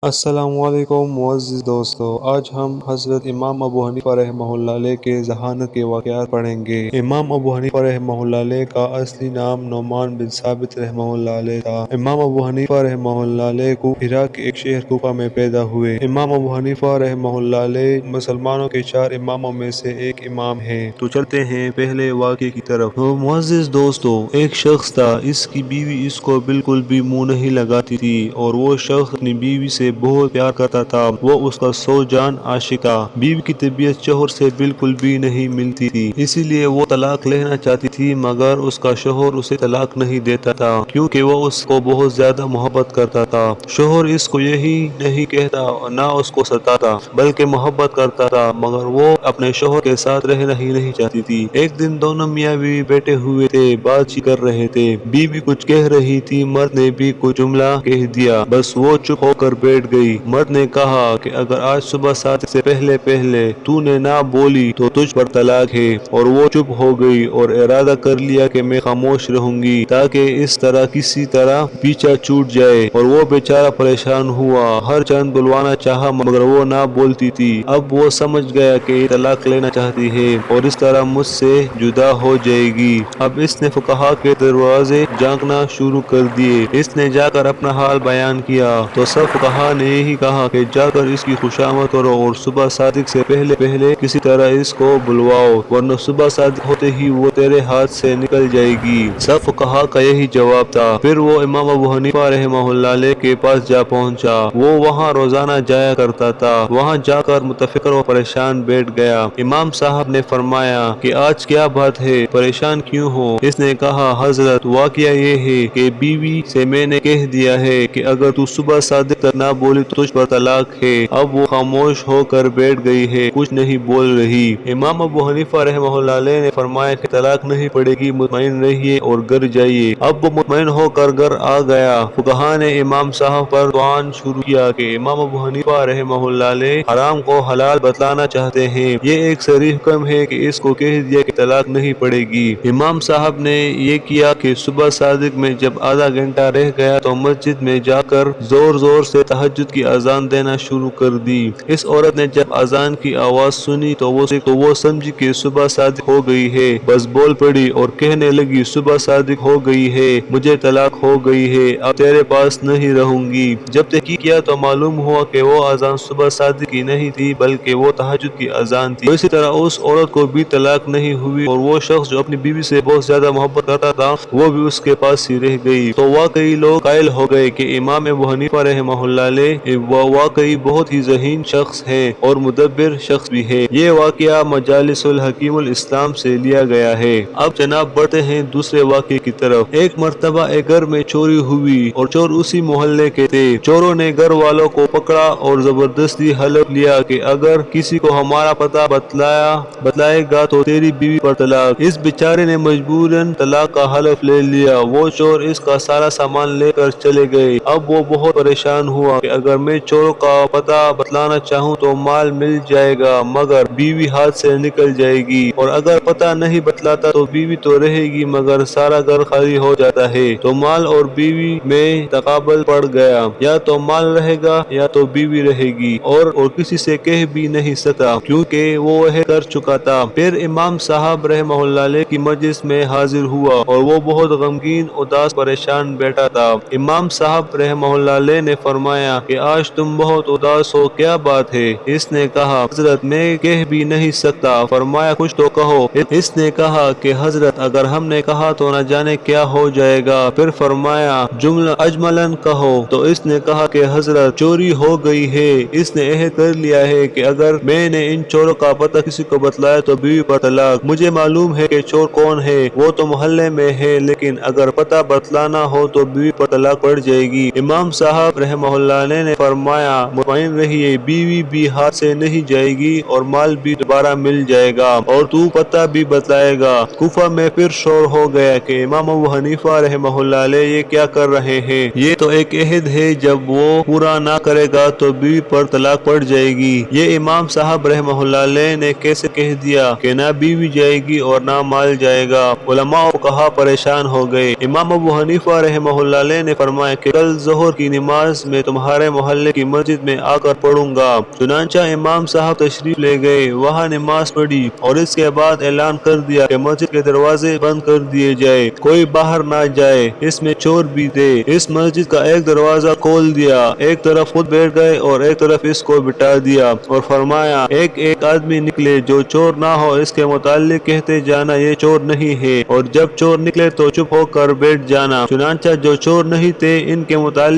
السلام علیکم معزز دوستو، آج ہم حضرت امام ابو حنیفہ رحمہ اللہ علیہ کے ذہانت کے واقعات پڑھیں گے۔ امام ابو حنیفہ رحمہ اللہ علیہ کا اصلی نام نعمان بن ثابت رحمہ اللہ علیہ تھا۔ امام ابو حنیفہ رحمہ اللہ علیہ کو عراق کے ایک شہر کوفہ میں پیدا ہوئے۔ امام ابو حنیفہ رحمہ اللہ علیہ مسلمانوں کے 4 اماموں میں سے ایک امام ہیں۔ تو چلتے ہیں پہلے واقعے کی طرف۔ معزز دوستو، ایک شخص تھا، اس کی بیوی اس کو بالکل بھی منہ نہیں لگاتی تھی اور وہ شخص اپنی بیوی سے بہت پیار کرتا تھا۔ وہ اس کا سو جان عاشق تھا۔ بیوی کی طبیعت شوہر سے بالکل بھی نہیں ملتی تھی، اسی لیے وہ طلاق لینا چاہتی تھی، مگر اس کا شوہر اسے طلاق نہیں دیتا تھا کیونکہ وہ اس کو بہت زیادہ محبت کرتا تھا۔ شوہر اس کو یہی نہیں کہتا اور نہ اس کو ستاتا، بلکہ محبت کرتا تھا، مگر وہ اپنے شوہر کے ساتھ رہنا ہی نہیں چاہتی تھی۔ ایک دن دونوں میاں بیوی بیٹھے ہوئے تھے، بات چیت کر رہے تھے۔ بیوی کچھ کہہ رہی تھی، مرد نے بھی کچھ جملہ کہہ دیا، بس وہ چپ ہو کر بیٹھ گئی۔ مرد نے کہا کہ اگر آج صبح صادق سے پہلے تو نے نہ بولی تو تجھ پر طلاق ہے، اور وہ چپ ہو گئی اور ارادہ کر لیا کہ میں خاموش رہوں گی تاکہ اس طرح کسی طرح پیچھا چھوٹ جائے، اور وہ بیچارہ پریشان ہوا، ہر چند بلوانا چاہا مگر وہ نہ بولتی تھی۔ اب وہ سمجھ گیا کہ یہ طلاق لینا چاہتی ہے اور اس طرح مجھ سے جدا ہو جائے گی۔ اب اس نے فقہا کے دروازے جھانکنا شروع کر دیے۔ اس نے جا کر اپنا حال بیان کیا تو سب فقہا نے یہی کہا کہ جا کر اس کی خوشامد کرو اور صبح صادق سے پہلے کسی طرح اس کو بلواؤ، ورنہ صبح صادق ہوتے ہی وہ تیرے ہاتھ سے نکل جائے گی۔ سب فقہا کا یہی جواب تھا۔ پھر وہ امام ابو حنیفہ رحمہ اللہ علیہ کے پاس جا پہنچا۔ وہ وہاں روزانہ جایا کرتا تھا۔ وہاں جا کر متفکر و پریشان بیٹھ گیا۔ امام صاحب نے فرمایا کہ آج کیا بات ہے، پریشان کیوں ہو؟ اس نے کہا، حضرت واقعہ یہ ہے کہ بیوی سے میں نے کہہ دیا ہے کہ اگر تو صبح صادق تک نہ بولی تو تجھ پر طلاق ہے۔ اب وہ خاموش ہو کر بیٹھ گئی ہے، کچھ نہیں بول رہی۔ امام ابو حنیفہ رحمہ اللہ علیہ نے فرمایا کہ طلاق نہیں پڑے گی، مطمئن رہیے اور گھر جائیے۔ اب وہ مطمئن ہو کر گھر آ گیا۔ فقہا نے امام صاحب پر طعن شروع کیا کہ امام ابو حنیفہ رحمہ اللہ علیہ حرام کو حلال بتلانا چاہتے ہیں۔ یہ ایک صریح حکم ہے کہ اس کو کہہ دیا کہ طلاق نہیں پڑے گی۔ امام صاحب نے یہ کیا کہ صبح صادق میں جب آدھا گھنٹہ رہ گیا تو مسجد میں جا کر زور سے تہجد کی اذان دینا شروع کر دی۔ اس عورت نے جب اذان کی آواز سنی تو وہ سمجھی کہ صبح صادق ہو گئی ہے، بس بول پڑی اور کہنے لگی، صبح صادق ہو گئی ہے، مجھے طلاق ہو گئی ہے، اب تیرے پاس نہیں رہوں گی۔ جب تحقیق کیا تو معلوم ہوا کہ وہ اذان صبح صادق کی نہیں تھی بلکہ وہ تہجد کی اذان تھی۔ اسی طرح اس عورت کو بھی طلاق نہیں ہوئی اور وہ شخص جو اپنی بیوی سے بہت زیادہ محبت کرتا تھا وہ بھی اس کے پاس ہی رہ گئی۔ تو واقعی لوگ قائل ہو گئے کہ امام ابو حنیفہ رحمہ اللہ علیہ واقعی بہت ہی ذہین شخص ہے اور مدبر شخص بھی ہے۔ یہ واقعہ مجالس الحکیم الاسلام سے لیا گیا ہے۔ اب جناب بڑھتے ہیں دوسرے واقعے کی طرف۔ ایک مرتبہ ایک گھر میں چوری ہوئی اور چور اسی محلے کے تھے۔ چوروں نے گھر والوں کو پکڑا اور زبردستی حلف لیا کہ اگر کسی کو ہمارا پتہ بتلائے گا تو تیری بیوی پر طلاق۔ اس بیچارے نے مجبوراً طلاق کا حلف لے لیا۔ وہ چور اس کا سارا سامان لے کر چلے گئے۔ اب وہ بہت پریشان ہوا کہ اگر میں چوروں کا پتہ بتلانا چاہوں تو مال مل جائے گا مگر بیوی ہاتھ سے نکل جائے گی، اور اگر پتہ نہیں بتلاتا تو بیوی تو رہے گی مگر سارا گھر خالی ہو جاتا ہے۔ تو مال اور بیوی میں تقابل پڑ گیا، یا تو مال رہے گا یا تو بیوی رہے گی، اور کسی سے کہہ بھی نہیں سکتا کیونکہ وہ عہد کر چکا تھا۔ پھر امام صاحب رحمہ اللہ علیہ کی مجلس میں حاضر ہوا اور وہ بہت غمگین، اداس، پریشان بیٹھا تھا۔ امام صاحب رحمہ اللہ علیہ نے فرمایا کہ آج تم بہت اداس ہو، کیا بات ہے؟ اس نے کہا، حضرت میں کہہ بھی نہیں سکتا۔ فرمایا کچھ تو کہو۔ اس نے کہا کہ حضرت اگر ہم نے کہا تو نہ جانے کیا ہو جائے گا۔ پھر فرمایا جملہ اجملاً کہو۔ تو اس نے کہا کہ حضرت چوری ہو گئی ہے، اس نے عہد کر لیا ہے کہ اگر میں نے ان چوروں کا پتہ کسی کو بتلایا تو بیوی پر طلاق۔ مجھے معلوم ہے کہ چور کون ہے، وہ تو محلے میں ہے، لیکن اگر پتہ بتلانا ہو تو بیوی پر طلاق پڑ جائے گی۔ امام صاحب رحمہ اللہ علیہ نے فرمایا مطمئن رہیے، بیوی بھی ہاتھ سے نہیں جائے گی اور مال بھی دوبارہ مل جائے گا اور تو پتہ بھی بتلائے گا۔ کوفہ میں پھر شور ہو گیا کہ امام ابو حنیفہ رحمہ اللہ علیہ یہ کیا کر رہے ہیں؟ یہ تو ایک عہد ہے، جب وہ پورا نہ کرے گا تو بیوی پر طلاق پڑ جائے گی۔ یہ امام صاحب رحمہ اللہ علیہ نے کیسے کہہ دیا کہ نہ بیوی جائے گی اور نہ مال جائے گا؟ علماء و فقہا پریشان ہو گئے۔ امام ابو حنیفہ رحمہ اللہ علیہ نے فرمایا کہ کل ظہر کی نماز میں تمہارے تمہارے محلے کی مسجد میں آ کر پڑھوں گا۔ چنانچہ امام صاحب تشریف لے گئے، وہاں نماز پڑھی اور اس کے بعد اعلان کر دیا کہ مسجد کے دروازے بند کر دیے جائے، کوئی باہر نہ جائے، اس میں چور بھی تھے۔ اس مسجد کا ایک دروازہ کھول دیا، ایک طرف خود بیٹھ گئے اور ایک طرف اس کو بٹھا دیا اور فرمایا ایک ایک آدمی نکلے، جو چور نہ ہو اس کے متعلق کہتے جانا یہ چور نہیں ہے، اور جب چور نکلے تو چپ ہو کر بیٹھ جانا۔ چنانچہ جو چور نہیں تھے ان کے متعلق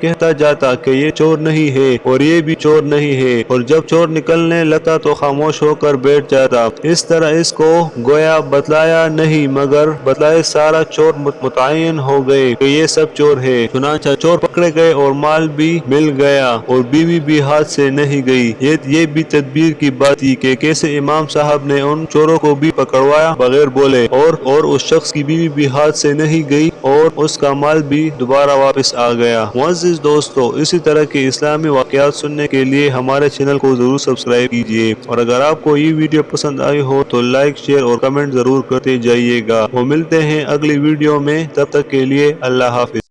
کہتا جاتا کہ یہ چور نہیں ہے اور یہ بھی چور نہیں ہے، اور جب چور نکلنے لگتا تو خاموش ہو کر بیٹھ جاتا۔ اس طرح اس کو گویا بتلایا نہیں مگر بتلائے سارا چور متعین ہو گئے کہ یہ سب چور ہے۔ چنانچہ چور پکڑے گئے اور مال بھی مل گیا اور بیوی بھی ہاتھ سے نہیں گئی۔ یہ بھی تدبیر کی بات تھی کہ کیسے امام صاحب نے ان چوروں کو بھی پکڑوایا بغیر بولے، اور اس شخص کی بیوی بھی ہاتھ سے نہیں گئی اور اس کا مال بھی دوبارہ واپس آ گیا۔ معزز دوستو، اسی طرح کے اسلامی واقعات سننے کے لیے ہمارے چینل کو ضرور سبسکرائب کیجیے، اور اگر آپ کو یہ ویڈیو پسند آئی ہو تو لائک، شیئر اور کمنٹ ضرور کرتے جائیے گا۔ وہ ملتے ہیں اگلی ویڈیو میں، تب تک کے لیے اللہ حافظ۔